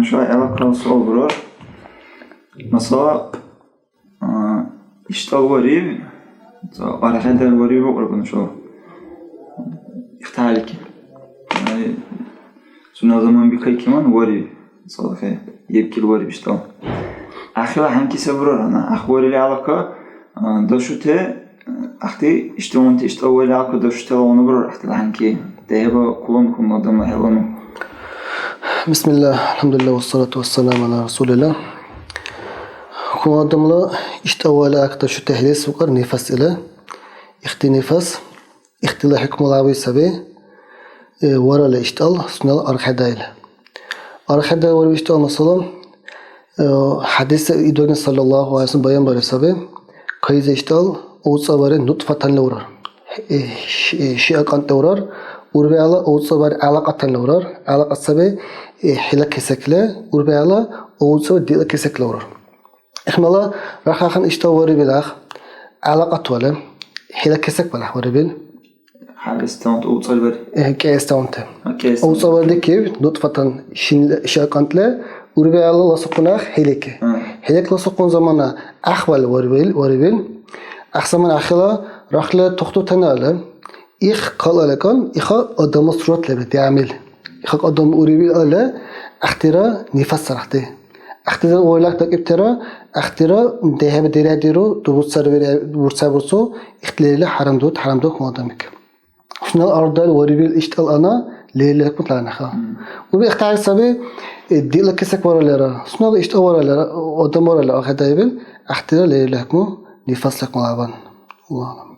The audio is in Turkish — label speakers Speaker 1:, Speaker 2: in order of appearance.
Speaker 1: Şu alakası olur. Mesela işte varıyor. Arada varıyor orada şu. İhtiyarlık. Sonra zaman bir kay kiman varıyor. Mesela yepkil varıyor işte. Ahla hangi sebebi ana? Ahvali alaka da şu te ahti işte onun işte o alaka da şu te onu bırak ahti hangi deheba kullanmadım mı helonu.
Speaker 2: Bismillah, elhamdülillah ve salatu ve selamu ala Resulillah. Kullanadımla işte o alaka şu tehlis var nefes ile. İhti nefes, ihtila hükmü labi sebi. Varale işte al, sunal arkada ile. Arkada var işte al mesela. Hadis İdogin sallallahu aleyhi ve sellem bayan var sebi. Kayıza işte al, oğuzsa var nutfatan le uğrar. Şiak ante uğrar. Urbeala oğuzsa var alaqatan le uğrar. Alaqat sebi hila kesekle. Urbeala oğuzsa var dila kesekle uğrar. İhmala rahakan işte var bilah. Alaqat vale. Hila kesek vale var bil.
Speaker 1: Hadis'ten oğuzal var.
Speaker 2: Keestante. Oğuzsa var de ki nutfatan şiak ante urbeala lasukuna hileke. Hilek lasukun zamana ahval var bil. Ahsaman akhila rahla toxtu tanale. İx qalalakan ixa adama surat lebe diamil. İxa adam uribil ala اختراع نفس سرحته اختراع ويلاك تك ابتراع اختراع دهب دراديرو دروس برسو اختلال حرام دو خدامك شنو الارض وريبل اشتغل انا ليلك مطلعنا خا وباختار سبي دي لك كسك ورا لرا شنو اشتغل ورا لرا قدام ورا لا اختراع ليلك مو نفس لك ملعبان الله